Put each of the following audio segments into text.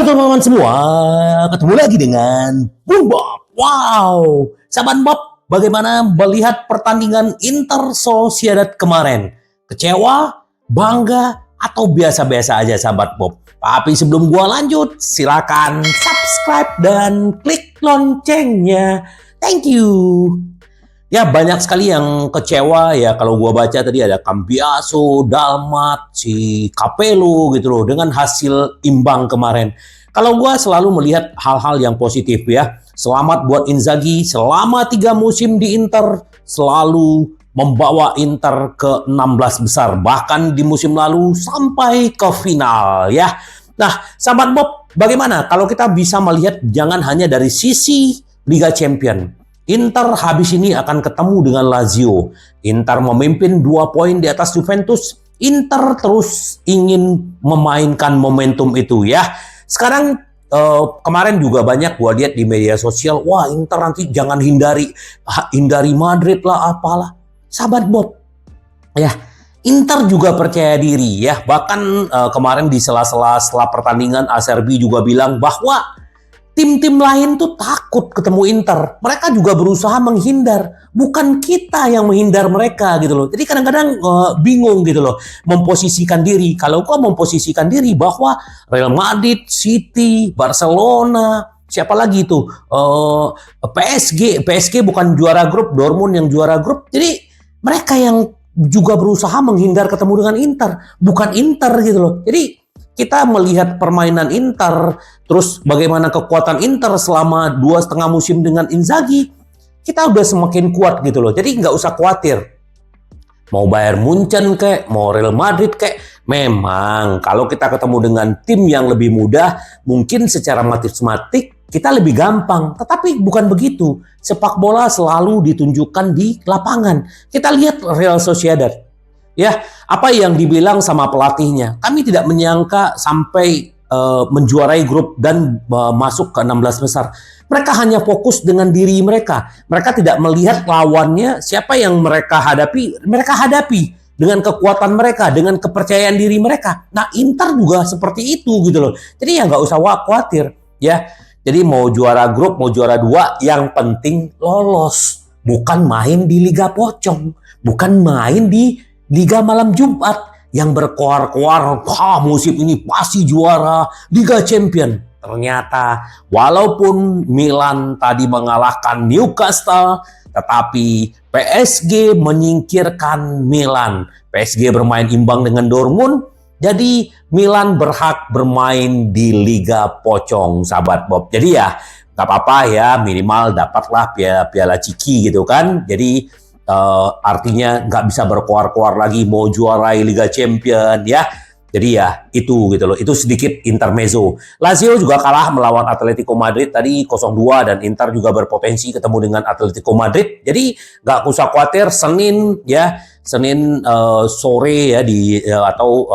teman-teman semua, ketemu lagi dengan Bung Bob. Wow, sahabat Bob, bagaimana melihat pertandingan Inter Sociedad kemarin? Kecewa, bangga, atau biasa-biasa aja sahabat Bob? Tapi sebelum gua lanjut, silakan subscribe dan klik loncengnya. Thank you. Ya, banyak sekali yang kecewa ya. Kalau gua baca tadi ada Cambiaso, Dalmat, si Capello gitu loh dengan hasil imbang kemarin. Kalau gua selalu melihat hal-hal yang positif ya. Selamat buat Inzaghi, selama 3 musim di Inter selalu membawa Inter ke 16 besar, bahkan di musim lalu sampai ke final ya. Nah, sahabat Bob, bagaimana kalau kita bisa melihat jangan hanya dari sisi Liga Champion. Inter habis ini akan ketemu dengan Lazio. Inter memimpin 2 poin di atas Juventus. Inter terus ingin memainkan momentum itu ya. Sekarang kemarin juga banyak gua lihat di media sosial, wah Inter nanti jangan hindari Madrid lah apalah. Sahabat Bob, ya Inter juga percaya diri ya. Bahkan kemarin di sela-sela pertandingan Acerbi juga bilang bahwa tim-tim lain tuh takut ketemu Inter. Mereka juga berusaha menghindar. Bukan kita yang menghindar mereka gitu loh. Jadi kadang-kadang bingung gitu loh. Memposisikan diri. Kalau gua memposisikan diri bahwa Real Madrid, City, Barcelona, siapa lagi itu? PSG bukan juara grup. Dortmund yang juara grup. Jadi mereka yang juga berusaha menghindar ketemu dengan Inter. Bukan Inter gitu loh. Jadi kita melihat permainan Inter, terus bagaimana kekuatan Inter selama 2,5 musim dengan Inzaghi, kita udah semakin kuat gitu loh. Jadi nggak usah khawatir. Mau Bayern Munchen kek, mau Real Madrid kek, memang kalau kita ketemu dengan tim yang lebih mudah, mungkin secara matematik kita lebih gampang. Tetapi bukan begitu. Sepak bola selalu ditunjukkan di lapangan. Kita lihat Real Sociedad. Ya, apa yang dibilang sama pelatihnya, kami tidak menyangka sampai menjuarai grup dan masuk ke 16 besar. Mereka hanya fokus dengan diri mereka. Mereka tidak melihat lawannya, siapa yang mereka hadapi dengan kekuatan mereka, dengan kepercayaan diri mereka. Nah, Inter juga seperti itu gitu loh. Jadi ya nggak usah khawatir ya. Jadi mau juara grup, mau juara 2, yang penting lolos. Bukan main di Liga Pocong, bukan main di Liga malam Jumat yang berkoar-koar, musim ini pasti juara Liga Champion. Ternyata walaupun Milan tadi mengalahkan Newcastle, tetapi PSG menyingkirkan Milan. PSG bermain imbang dengan Dortmund, jadi Milan berhak bermain di Liga Pocong, sahabat Bob. Jadi ya nggak apa-apa ya, minimal dapatlah piala Ciki gitu kan. Jadi artinya nggak bisa berkoar-koar lagi mau juarai Liga Champion ya. Jadi ya itu gitu loh. Itu sedikit intermezzo. Lazio juga kalah melawan Atletico Madrid tadi 0-2 dan Inter juga berpotensi ketemu dengan Atletico Madrid. Jadi nggak usah khawatir, Senin sore ya atau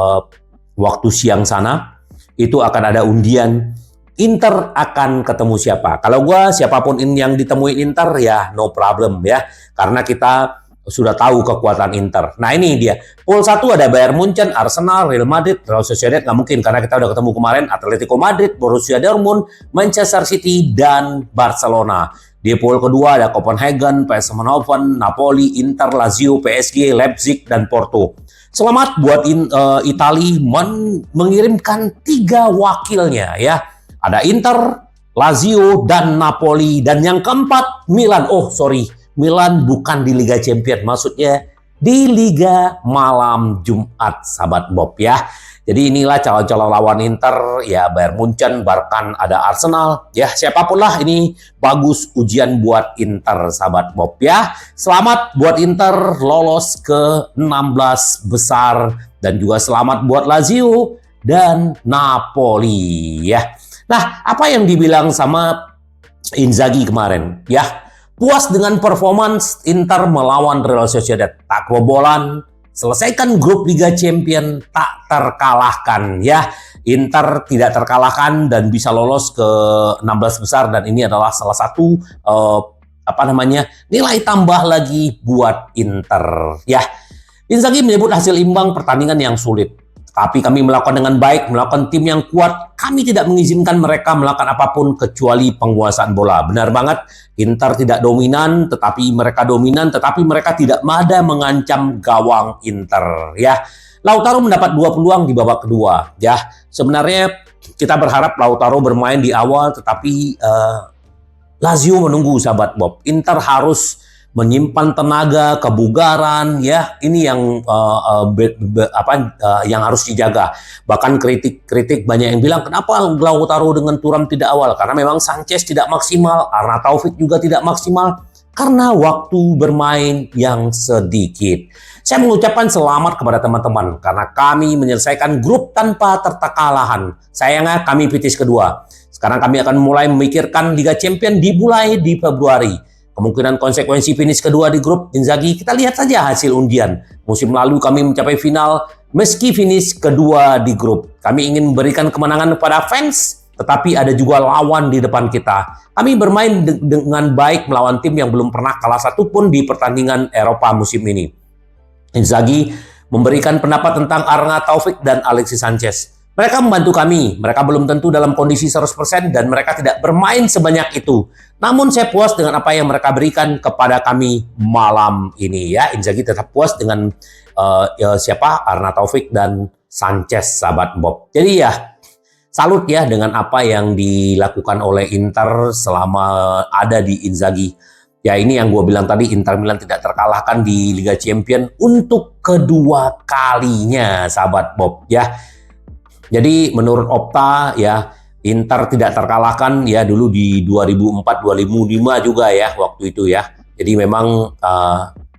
waktu siang sana itu akan ada undian. Inter akan ketemu siapa? Kalau gua siapapun yang ditemuin Inter ya no problem ya. Karena kita sudah tahu kekuatan Inter. Nah ini dia. Pool 1 ada Bayern Munchen, Arsenal, Real Madrid, Real Sociedad nggak mungkin karena kita udah ketemu kemarin Atletico Madrid, Borussia Dortmund, Manchester City, dan Barcelona. Di pool kedua ada Copenhagen, PSV Eindhoven, Napoli, Inter, Lazio, PSG, Leipzig, dan Porto. Selamat buat Italia mengirimkan 3 wakilnya ya. Ada Inter, Lazio, dan Napoli. Dan yang keempat, Milan. Milan bukan di Liga Champion. Maksudnya di Liga malam Jumat, sahabat Bob ya. Jadi inilah calon-calon lawan Inter. Ya, Bayern Munchen, bahkan ada Arsenal. Ya, siapapun lah ini bagus ujian buat Inter, sahabat Bob ya. Selamat buat Inter lolos ke 16 besar. Dan juga selamat buat Lazio dan Napoli ya. Nah, apa yang dibilang sama Inzaghi kemarin? Ya, puas dengan performance Inter melawan Real Sociedad. Tak kebobolan, selesaikan grup Liga Champion, tak terkalahkan. Ya, Inter tidak terkalahkan dan bisa lolos ke 16 besar. Dan ini adalah salah satu nilai tambah lagi buat Inter. Ya, Inzaghi menyebut hasil imbang pertandingan yang sulit. Tapi kami melakukan dengan baik, melakukan tim yang kuat. Kami tidak mengizinkan mereka melakukan apapun kecuali penguasaan bola. Benar banget, Inter tidak dominan, tetapi mereka tidak ada mengancam gawang Inter. Ya, Lautaro mendapat 2 peluang di babak kedua. Ya, sebenarnya kita berharap Lautaro bermain di awal, tetapi Lazio menunggu, sahabat Bob. Inter harus menyimpan tenaga, kebugaran, ya. Ini yang yang harus dijaga. Bahkan kritik banyak yang bilang, kenapa Lautaro dengan Thuram tidak awal? Karena memang Sanchez tidak maksimal, Arnautovic juga tidak maksimal, karena waktu bermain yang sedikit. Saya mengucapkan selamat kepada teman-teman, karena kami menyelesaikan grup tanpa terkalahan. Sayangnya kami finish kedua. Sekarang kami akan mulai memikirkan Liga Champions dimulai di Februari. Kemungkinan konsekuensi finish kedua di grup Inzaghi, kita lihat saja hasil undian. Musim lalu kami mencapai final meski finish kedua di grup. Kami ingin memberikan kemenangan kepada fans, tetapi ada juga lawan di depan kita. Kami bermain dengan baik melawan tim yang belum pernah kalah satupun di pertandingan Eropa musim ini. Inzaghi memberikan pendapat tentang Arnautovic dan Alexis Sanchez. Mereka membantu kami, mereka belum tentu dalam kondisi 100% dan mereka tidak bermain sebanyak itu. Namun saya puas dengan apa yang mereka berikan kepada kami malam ini, ya. Inzaghi tetap puas dengan Arnautovic dan Sanchez, sahabat Bob. Jadi ya, salut ya dengan apa yang dilakukan oleh Inter selama ada di Inzaghi. Ya, ini yang gue bilang tadi, Inter Milan tidak terkalahkan di Liga Champions untuk kedua kalinya, sahabat Bob, ya. Jadi menurut Opta, ya, Inter tidak terkalahkan ya dulu di 2004-2005 juga ya waktu itu ya. Jadi memang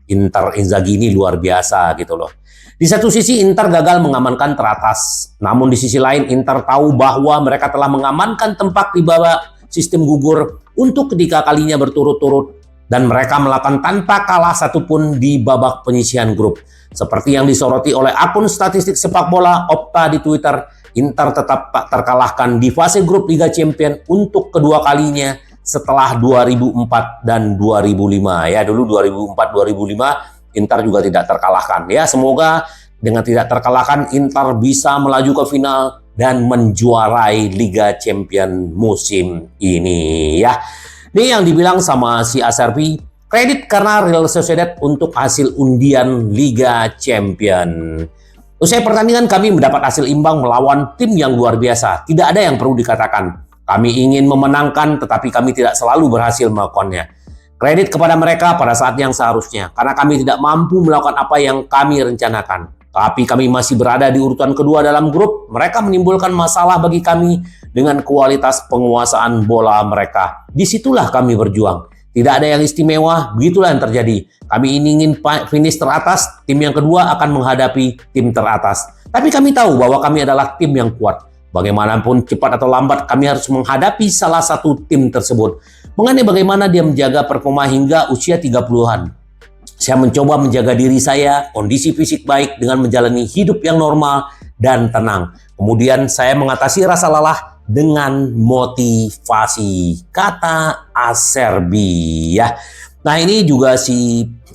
Inter Inzaghi ini luar biasa gitu loh. Di satu sisi Inter gagal mengamankan teratas, namun di sisi lain Inter tahu bahwa mereka telah mengamankan tempat di bawah sistem gugur untuk ketiga kalinya berturut-turut, dan mereka melakukan tanpa kalah satupun di babak penyisihan grup. Seperti yang disoroti oleh akun statistik sepak bola Opta di Twitter, Inter tetap tak terkalahkan di fase grup Liga Champions untuk kedua kalinya setelah 2004 dan 2005. Ya, dulu 2004-2005 Inter juga tidak terkalahkan. Ya, semoga dengan tidak terkalahkan Inter bisa melaju ke final dan menjuarai Liga Champions musim ini, ya. Ini yang dibilang sama si Acerbi, kredit karena Real Sociedad untuk hasil undian Liga Champions. Usai pertandingan kami mendapat hasil imbang melawan tim yang luar biasa. Tidak ada yang perlu dikatakan. Kami ingin memenangkan, tetapi kami tidak selalu berhasil melakukannya. Kredit kepada mereka pada saat yang seharusnya, karena kami tidak mampu melakukan apa yang kami rencanakan. Tapi kami masih berada di urutan kedua dalam grup. Mereka menimbulkan masalah bagi kami dengan kualitas penguasaan bola mereka. Disitulah kami berjuang. Tidak ada yang istimewa, begitulah yang terjadi. Kami ingin finish teratas, tim yang kedua akan menghadapi tim teratas. Tapi kami tahu bahwa kami adalah tim yang kuat. Bagaimanapun cepat atau lambat, kami harus menghadapi salah satu tim tersebut. Mengenai bagaimana dia menjaga performa hingga usia 30-an. Saya mencoba menjaga diri saya, kondisi fisik baik dengan menjalani hidup yang normal dan tenang. Kemudian saya mengatasi rasa lelah dengan motivasi, kata Acerbi, ya. Nah, ini juga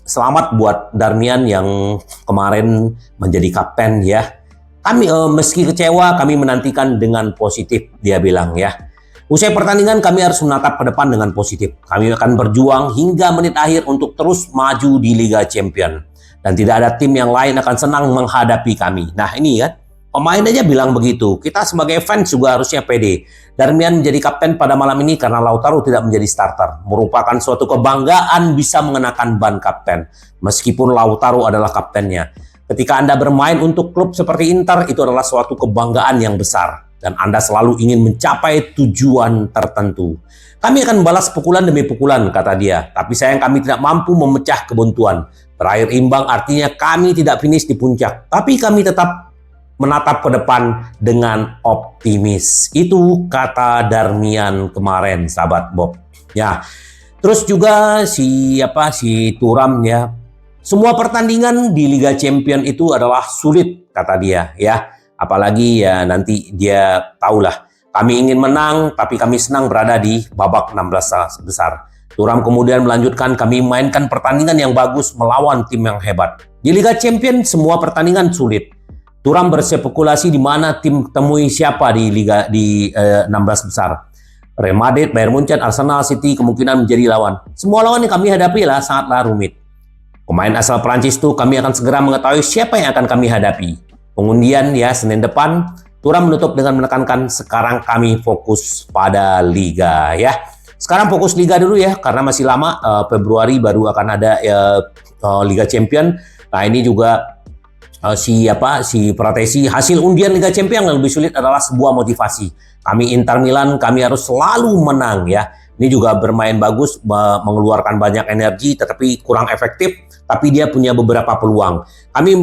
selamat buat Darmian yang kemarin menjadi kapten, ya. Kami meski kecewa, kami menantikan dengan positif, dia bilang, ya. Usai pertandingan kami harus menatap ke depan dengan positif. Kami akan berjuang hingga menit akhir untuk terus maju di Liga Champions. Dan tidak ada tim yang lain akan senang menghadapi kami. Nah, ini kan, pemain aja bilang begitu. Kita sebagai fans juga harusnya pede. Darmian menjadi kapten pada malam ini karena Lautaro tidak menjadi starter. Merupakan suatu kebanggaan bisa mengenakan ban kapten. Meskipun Lautaro adalah kaptennya. Ketika Anda bermain untuk klub seperti Inter, itu adalah suatu kebanggaan yang besar. Dan Anda selalu ingin mencapai tujuan tertentu. Kami akan balas pukulan demi pukulan, kata dia. Tapi sayang kami tidak mampu memecah kebuntuan. Berakhir imbang artinya kami tidak finish di puncak. Tapi kami tetap menatap ke depan dengan optimis. Itu kata Darmian kemarin, sahabat Bob. Ya, terus juga si Thuram, ya. Semua pertandingan di Liga Champions itu adalah sulit, kata dia, ya. Apalagi ya nanti dia tahulah. Kami ingin menang, tapi kami senang berada di babak 16 besar. Thuram kemudian melanjutkan, kami mainkan pertandingan yang bagus melawan tim yang hebat. Di Liga Champions semua pertandingan sulit. Turam berspekulasi di mana tim temui siapa di Liga di 16 besar. Real Madrid, Bayern Munchen, Arsenal, City kemungkinan menjadi lawan. Semua lawan yang kami hadapi lah sangatlah rumit. Pemain asal Prancis itu kami akan segera mengetahui siapa yang akan kami hadapi. Pengundian ya Senin depan. Turam menutup dengan menekankan sekarang kami fokus pada Liga ya. Sekarang fokus Liga dulu ya karena masih lama, Februari baru akan ada Liga Champion. Nah ini juga si Pratesi, hasil undian Liga Champions yang lebih sulit adalah sebuah motivasi. Kami Inter Milan, kami harus selalu menang ya. Ini juga bermain bagus, mengeluarkan banyak energi, tetapi kurang efektif. Tapi dia punya beberapa peluang. Kami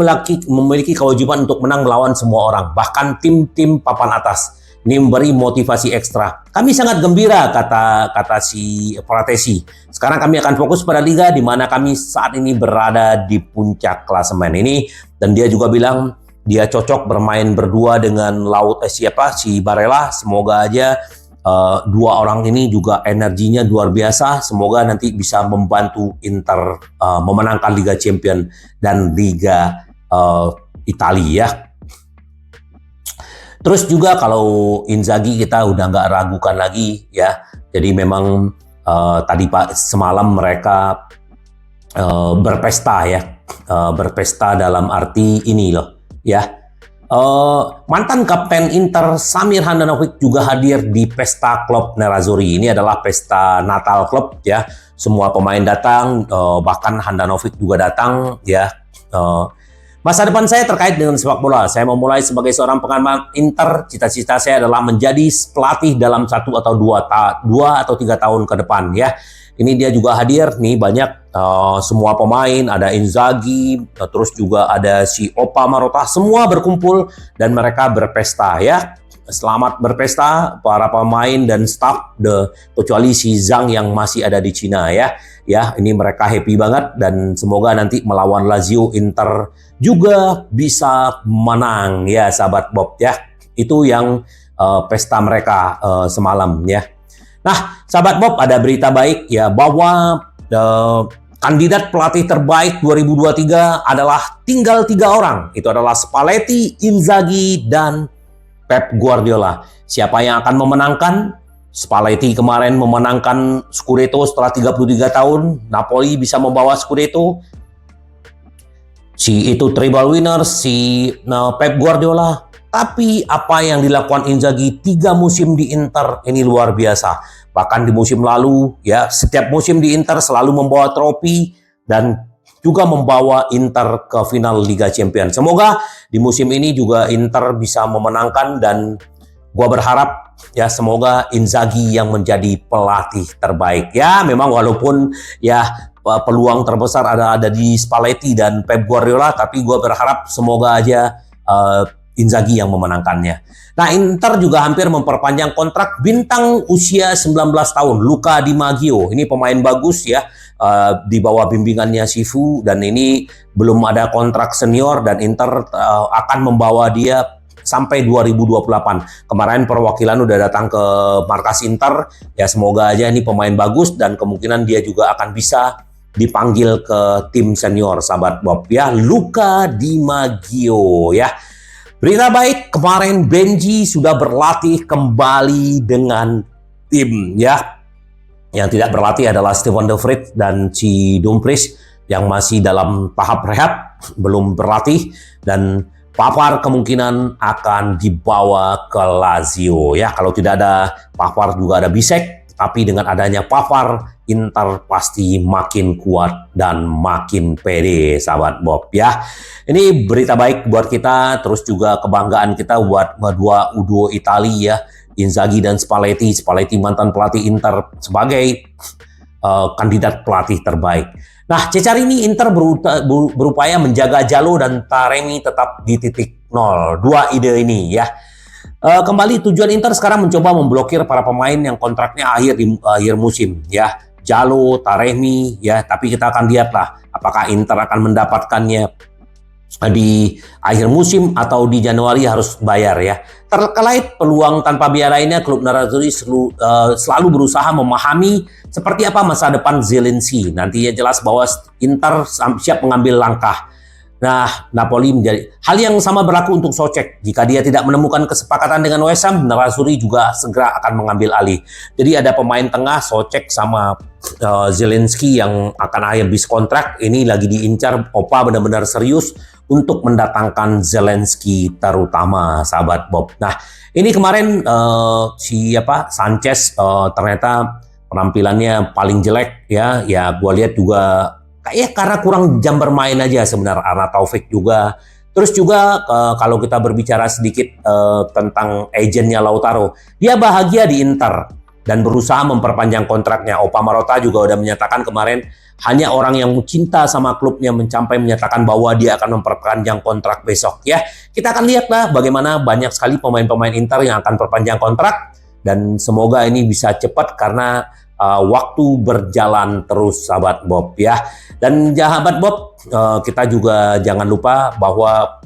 memiliki kewajiban untuk menang melawan semua orang, bahkan tim-tim papan atas. Ini memberi motivasi ekstra. Kami sangat gembira, kata si Pratesi. Sekarang kami akan fokus pada Liga, di mana kami saat ini berada di puncak klasemen ini. Dan dia juga bilang dia cocok bermain berdua dengan si Barella. Semoga aja dua orang ini juga energinya luar biasa. Semoga nanti bisa membantu Inter memenangkan Liga Champions dan Liga Italia ya. Terus juga kalau Inzaghi kita udah nggak ragukan lagi ya. Jadi memang tadi semalam mereka berpesta ya. Berpesta dalam arti ini loh ya. Mantan kapten Inter Samir Handanovic juga hadir di pesta klub Nerazzurri. Ini adalah pesta Natal klub ya. Semua pemain datang, bahkan Handanovic juga datang ya. Masa depan saya terkait dengan sepak bola. Saya memulai sebagai seorang pengamat Inter. Cita-cita saya adalah menjadi pelatih dalam 1 atau 2 atau 3 tahun ke depan ya. Ini dia juga hadir nih banyak semua pemain, ada Inzaghi, terus juga ada si Opa Marotta, semua berkumpul dan mereka berpesta ya. Selamat berpesta para pemain dan staff, kecuali si Zhang yang masih ada di Cina ya. Ya, ini mereka happy banget dan semoga nanti melawan Lazio Inter juga bisa menang ya sahabat Bob ya. Itu yang pesta mereka semalam ya. Nah, sahabat Bob, ada berita baik ya bahwa kandidat pelatih terbaik 2023 adalah tinggal 3 orang. Itu adalah Spalletti, Inzaghi, dan Pep Guardiola. Siapa yang akan memenangkan? Spalletti kemarin memenangkan Scudetto setelah 33 tahun. Napoli bisa membawa Scudetto. Si itu treble winner, si Pep Guardiola. Tapi apa yang dilakukan Inzaghi 3 musim di Inter ini luar biasa. Bahkan di musim lalu, ya setiap musim di Inter selalu membawa trofi dan juga membawa Inter ke final Liga Champions. Semoga di musim ini juga Inter bisa memenangkan dan gua berharap ya semoga Inzaghi yang menjadi pelatih terbaik. Ya memang walaupun ya peluang terbesar ada di Spalletti dan Pep Guardiola, tapi gua berharap semoga aja Inzaghi yang memenangkannya. Nah, Inter juga hampir memperpanjang kontrak bintang usia 19 tahun, Luca Di Maggio. Ini pemain bagus ya, di bawah bimbingannya Sifu, dan ini belum ada kontrak senior, dan Inter akan membawa dia sampai 2028. Kemarin perwakilan udah datang ke markas Inter, ya semoga aja ini pemain bagus, dan kemungkinan dia juga akan bisa dipanggil ke tim senior, sahabat Bob ya. Luca Di Maggio ya. Berita baik, kemarin Benji sudah berlatih kembali dengan tim ya. Yang tidak berlatih adalah Steven de Vrij dan si Dumfries yang masih dalam tahap rehab, belum berlatih, dan Pavard kemungkinan akan dibawa ke Lazio ya. Kalau tidak ada Pavard juga ada Bisek, tapi dengan adanya Pavard, Inter pasti makin kuat dan makin pede, sahabat Bob ya. Ini berita baik buat kita, terus juga kebanggaan kita buat dua Udo Italia ya, Inzaghi dan Spalletti. Spalletti mantan pelatih Inter sebagai kandidat pelatih terbaik. Nah, cecar ini Inter berupaya menjaga Jalo dan Taremi tetap di titik nol. 2 ide ini ya. Kembali tujuan Inter sekarang mencoba memblokir para pemain yang kontraknya di akhir musim ya. Jalo, Taremi ya, tapi kita akan lihatlah apakah Inter akan mendapatkannya di akhir musim atau di Januari harus bayar ya. Terkait peluang tanpa biaya lainnya, klub Nerazzurri selalu berusaha memahami seperti apa masa depan Zelensky. Nantinya jelas bahwa Inter siap mengambil langkah. Nah, Napoli menjadi hal yang sama berlaku untuk Souček. Jika dia tidak menemukan kesepakatan dengan West Ham, Nerazzurri juga segera akan mengambil alih. Jadi ada pemain tengah Souček sama Zielinski yang akan habis kontrak. Ini lagi diincar. Opa benar-benar serius untuk mendatangkan Zielinski terutama, sahabat Bob. Nah, ini kemarin Sanchez ternyata penampilannya paling jelek ya. Ya, gua lihat juga karena kurang jam bermain aja sebenarnya. Arna Taufik juga. Terus juga kalau kita berbicara sedikit tentang agennya Lautaro, dia bahagia di Inter dan berusaha memperpanjang kontraknya. Opa Marotta juga udah menyatakan kemarin hanya orang yang cinta sama klubnya sampai menyatakan bahwa dia akan memperpanjang kontrak besok. Ya, kita akan lihatlah bagaimana banyak sekali pemain-pemain Inter yang akan perpanjang kontrak dan semoga ini bisa cepat karena waktu berjalan terus, sahabat Bob ya. Dan sahabat Bob, kita juga jangan lupa bahwa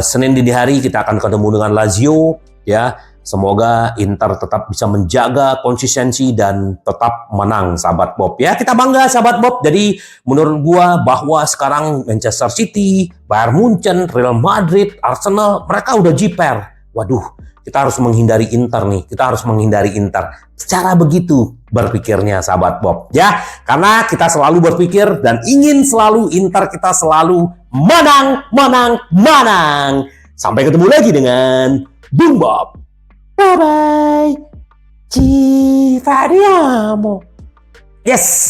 Senin dini hari kita akan ketemu dengan Lazio ya. Semoga Inter tetap bisa menjaga konsistensi dan tetap menang, sahabat Bob ya. Kita bangga, sahabat Bob. Jadi menurut gua bahwa sekarang Manchester City, Bayern Munchen, Real Madrid, Arsenal, mereka udah jiper. Waduh, kita harus menghindari Inter nih. Kita harus menghindari Inter. Secara begitu berpikirnya, sahabat Bob. Ya, karena kita selalu berpikir dan ingin selalu Inter kita selalu menang, menang, menang. Sampai ketemu lagi dengan Bung Bob. Bye-bye. Ci vediamo. Yes.